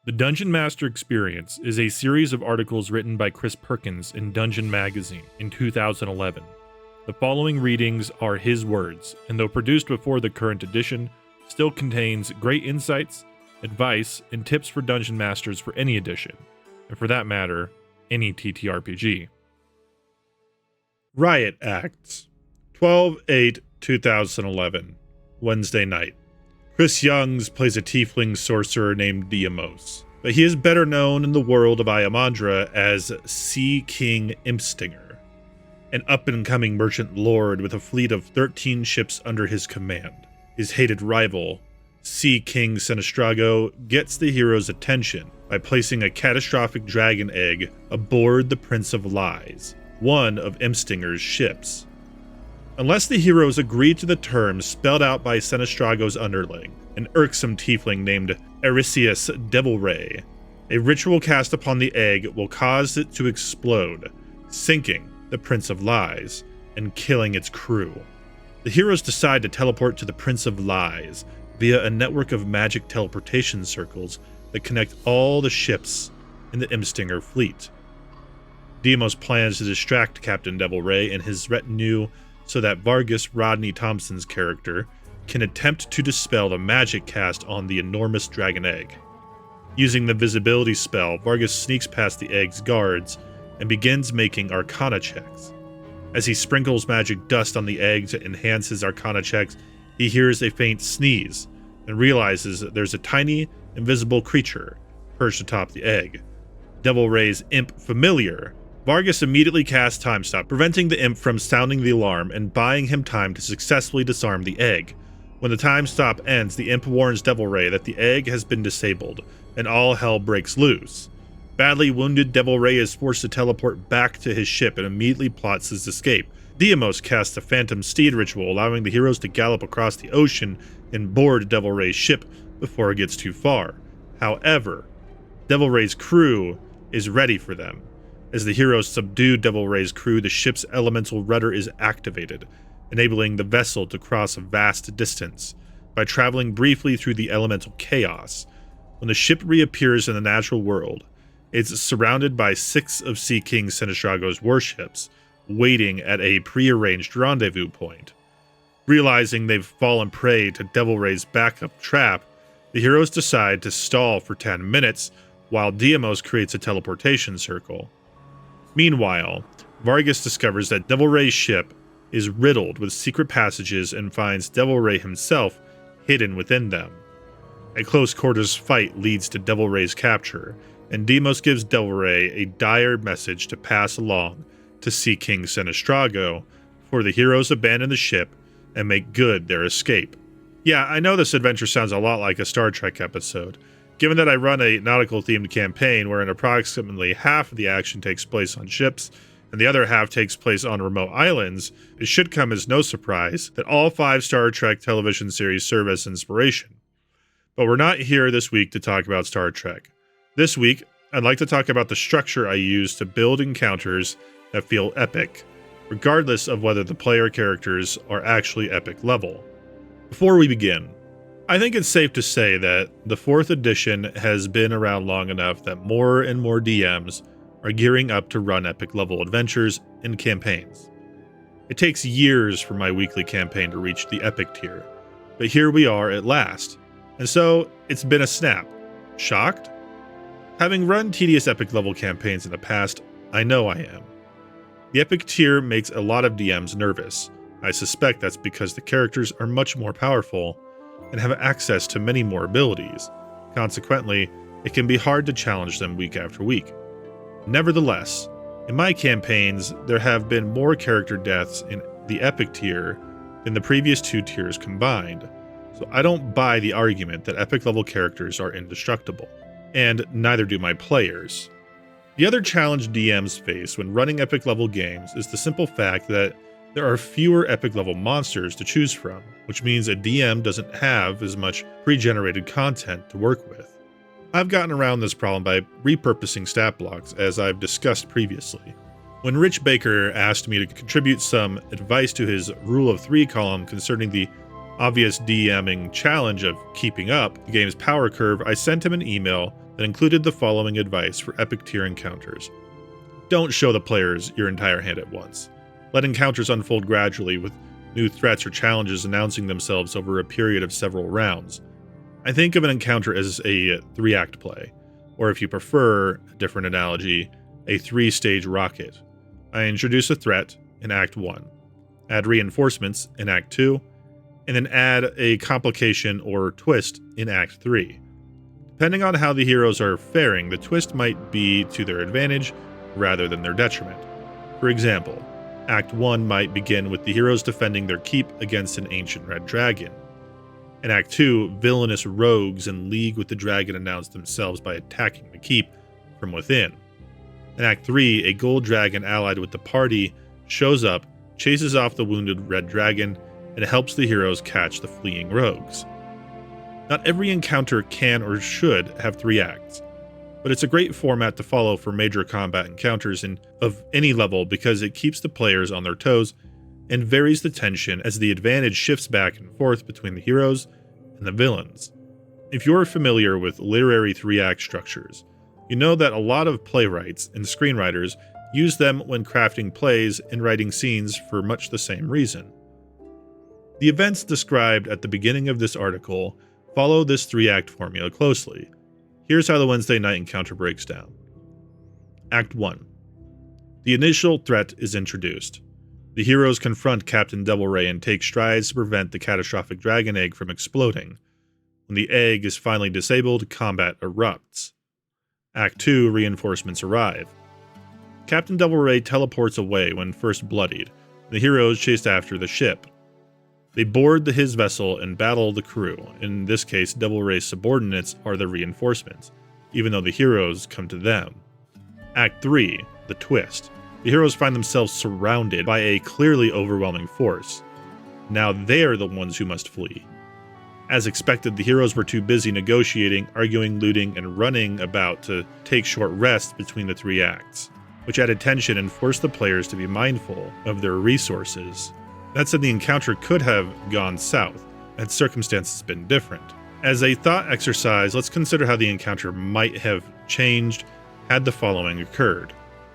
The Dungeon Master Experience is a series of articles written by Chris Perkins in Dungeon Magazine in 2011. The following readings are his words, and though produced before the current edition, still contains great insights, advice, and tips for Dungeon Masters for any edition, and for that matter, any TTRPG. Riot Acts, 12/8/2011, Wednesday night. Chris Youngs plays a tiefling sorcerer named Deimos, but he is better known in the world of Iamandra as Sea King Impstinger, an up-and-coming merchant lord with a fleet of 13 ships under his command. His hated rival, Sea King Sinistrago, gets the hero's attention by placing a catastrophic dragon egg aboard the Prince of Lies, one of Impstinger's ships. Unless the heroes agree to the terms spelled out by Sinistrago's underling, an irksome tiefling named Erisius Devilray, a ritual cast upon the egg will cause it to explode, sinking the Prince of Lies and killing its crew. The heroes decide to teleport to the Prince of Lies via a network of magic teleportation circles that connect all the ships in the Impstinger fleet. Deimos plans to distract Captain Devilray and his retinue so that Vargas Rodney Thompson's character can attempt to dispel the magic cast on the enormous dragon egg. Using the visibility spell, Vargas sneaks past the egg's guards and begins making arcana checks. As he sprinkles magic dust on the egg to enhance his arcana checks, he hears a faint sneeze and realizes that there's a tiny, invisible creature perched atop the egg. Devilray's imp familiar. Vargas immediately casts Time Stop, preventing the imp from sounding the alarm and buying him time to successfully disarm the egg. When the time stop ends, the imp warns Devilray that the egg has been disabled, and all hell breaks loose. Badly wounded, Devilray is forced to teleport back to his ship and immediately plots his escape. Deimos casts a Phantom Steed ritual, allowing the heroes to gallop across the ocean and board Devilray's ship before it gets too far. However, Devilray's crew is ready for them. As the heroes subdue Devilray's crew, the ship's elemental rudder is activated, enabling the vessel to cross a vast distance by traveling briefly through the elemental chaos. When the ship reappears in the natural world, it's surrounded by 6 of Sea King Sinistrago's warships, waiting at a prearranged rendezvous point. Realizing they've fallen prey to Devilray's backup trap, the heroes decide to stall for 10 minutes while Deimos creates a teleportation circle. Meanwhile, Vargas discovers that Devilray's ship is riddled with secret passages and finds Devilray himself hidden within them. A close quarters fight leads to Devilray's capture, and Deimos gives Devilray a dire message to pass along to Sea King Sinistrago before the heroes abandon the ship and make good their escape. Yeah, I know this adventure sounds a lot like a Star Trek episode. Given that I run a nautical-themed campaign wherein approximately half of the action takes place on ships and the other half takes place on remote islands, it should come as no surprise that all 5 Star Trek television series serve as inspiration. But we're not here this week to talk about Star Trek. This week, I'd like to talk about the structure I use to build encounters that feel epic, regardless of whether the player characters are actually epic level. Before we begin, I think it's safe to say that the 4th edition has been around long enough that more and more DMs are gearing up to run epic level adventures and campaigns. It takes years for my weekly campaign to reach the epic tier, but here we are at last, and so it's been a snap. Shocked? Having run tedious epic level campaigns in the past, I know I am. The epic tier makes a lot of DMs nervous. I suspect that's because the characters are much more powerful and have access to many more abilities. Consequently, it can be hard to challenge them week after week. Nevertheless, in my campaigns, there have been more character deaths in the epic tier than the previous 2 tiers combined, so I don't buy the argument that epic level characters are indestructible, and neither do my players. The other challenge DMs face when running epic level games is the simple fact that there are fewer epic level monsters to choose from, which means a DM doesn't have as much pre-generated content to work with. I've gotten around this problem by repurposing stat blocks, as I've discussed previously. When Rich Baker asked me to contribute some advice to his Rule of 3 column concerning the obvious DMing challenge of keeping up the game's power curve, I sent him an email that that included the following advice for epic tier encounters. Don't show the players your entire hand at once. Let encounters unfold gradually, with new threats or challenges announcing themselves over a period of several rounds. I think of an encounter as a 3-act play, or if you prefer a different analogy, a 3-stage rocket. I introduce a threat in Act 1, add reinforcements in Act 2, and then add a complication or twist in Act 3. Depending on how the heroes are faring, the twist might be to their advantage rather than their detriment. For example, Act 1 might begin with the heroes defending their keep against an ancient red dragon. In Act 2, villainous rogues in league with the dragon announce themselves by attacking the keep from within. In Act 3, a gold dragon allied with the party shows up, chases off the wounded red dragon, and helps the heroes catch the fleeing rogues. Not every encounter can or should have 3 acts, but it's a great format to follow for major combat encounters of any level because it keeps the players on their toes and varies the tension as the advantage shifts back and forth between the heroes and the villains. If you're familiar with literary 3-act structures, you know that a lot of playwrights and screenwriters use them when crafting plays and writing scenes for much the same reason. The events described at the beginning of this article follow this 3-act formula closely. Here's how the Wednesday night encounter breaks down. Act 1. The initial threat is introduced. The heroes confront Captain Tal'Dorei and take strides to prevent the catastrophic dragon egg from exploding. When the egg is finally disabled, combat erupts. Act 2, reinforcements arrive. Captain Tal'Dorei teleports away when first bloodied. The heroes chase after the ship. They board his vessel and battle the crew. In this case, Tal'Dorei's subordinates are the reinforcements, even though the heroes come to them. Act 3, the twist. The heroes find themselves surrounded by a clearly overwhelming force. Now they're the ones who must flee. As expected, the heroes were too busy negotiating, arguing, looting, and running about to take short rests between the 3 acts, which added tension and forced the players to be mindful of their resources. That said, the encounter could have gone south, had circumstances been different. As a thought exercise, let's consider how the encounter might have changed had the following occurred.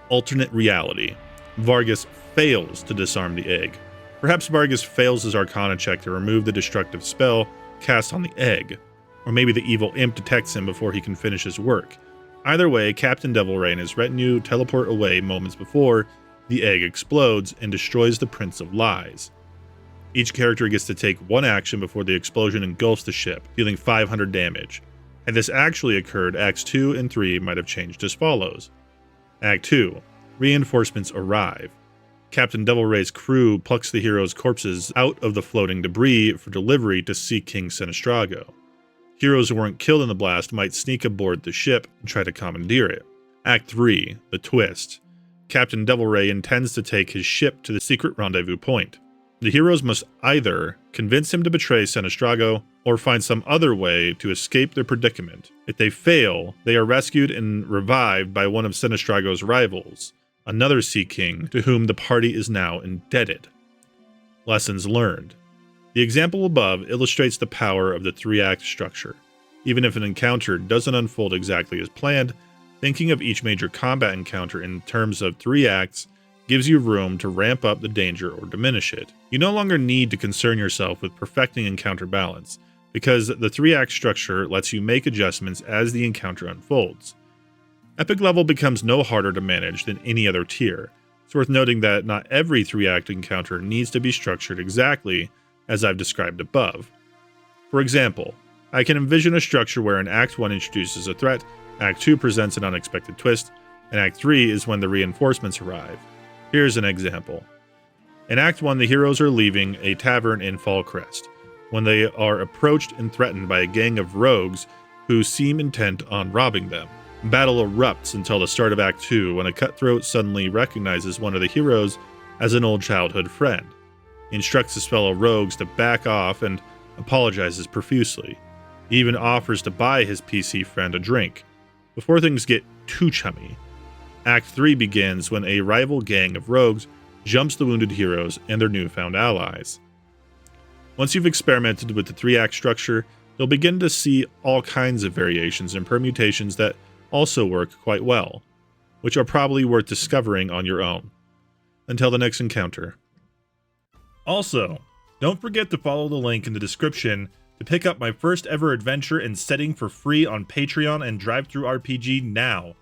Alternate reality. Vargas fails to disarm the egg. Perhaps Vargas fails his Arcana check to remove the destructive spell cast on the egg, or maybe the evil imp detects him before he can finish his work. Either way, Captain Tal'Dorei and his retinue teleport away moments before the egg explodes and destroys the Prince of Lies. Each character gets to take 1 action before the explosion engulfs the ship, dealing 500 damage. Had this actually occurred, Acts 2 and 3 might have changed as follows. Act 2. Reinforcements arrive. Captain Tal'Dorei's crew plucks the heroes' corpses out of the floating debris for delivery to Sea King Sinistrago. Heroes who weren't killed in the blast might sneak aboard the ship and try to commandeer it. Act 3. The twist. Captain Tal'Dorei intends to take his ship to the secret rendezvous point. The heroes must either convince him to betray Sinistrago or find some other way to escape their predicament. If they fail, they are rescued and revived by one of Sinistrago's rivals, another Sea King to whom the party is now indebted. Lessons learned. The example above illustrates the power of the 3-act structure. Even if an encounter doesn't unfold exactly as planned, thinking of each major combat encounter in terms of 3 acts gives you room to ramp up the danger or diminish it. You no longer need to concern yourself with perfecting encounter balance, because the 3-act structure lets you make adjustments as the encounter unfolds. Epic level becomes no harder to manage than any other tier. It's worth noting that not every 3-act encounter needs to be structured exactly as I've described above. For example, I can envision a structure where in Act 1 introduces a threat, Act 2 presents an unexpected twist, and Act 3 is when the reinforcements arrive. Here's an example. In Act 1, the heroes are leaving a tavern in Fallcrest, when they are approached and threatened by a gang of rogues who seem intent on robbing them. Battle erupts until the start of Act 2, when a cutthroat suddenly recognizes one of the heroes as an old childhood friend. He instructs his fellow rogues to back off and apologizes profusely. He even offers to buy his PC friend a drink, before things get too chummy. Act 3 begins when a rival gang of rogues jumps the wounded heroes and their newfound allies. Once you've experimented with the 3-act structure, You'll begin to see all kinds of variations and permutations that also work quite well, which are probably worth discovering on your own. Until the next encounter. Also, don't forget to follow the link in the description to pick up my first ever adventure and setting for free on Patreon and DriveThruRPG now.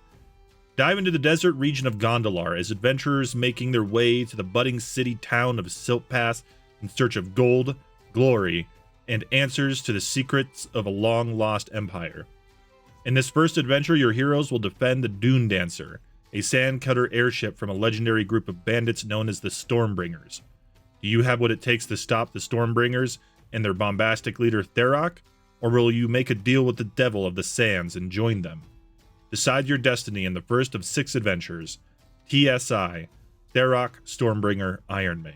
Dive into the desert region of Gondolar as adventurers making their way to the budding city town of Silt Pass in search of gold, glory, and answers to the secrets of a long-lost empire. In this first adventure, your heroes will defend the Dune Dancer, a sandcutter airship from a legendary group of bandits known as the Stormbringers. Do you have what it takes to stop the Stormbringers and their bombastic leader Tharok, or will you make a deal with the devil of the sands and join them? Decide your destiny in the first of 6 adventures. TSI, Tharok, Stormbringer, Iron Mane.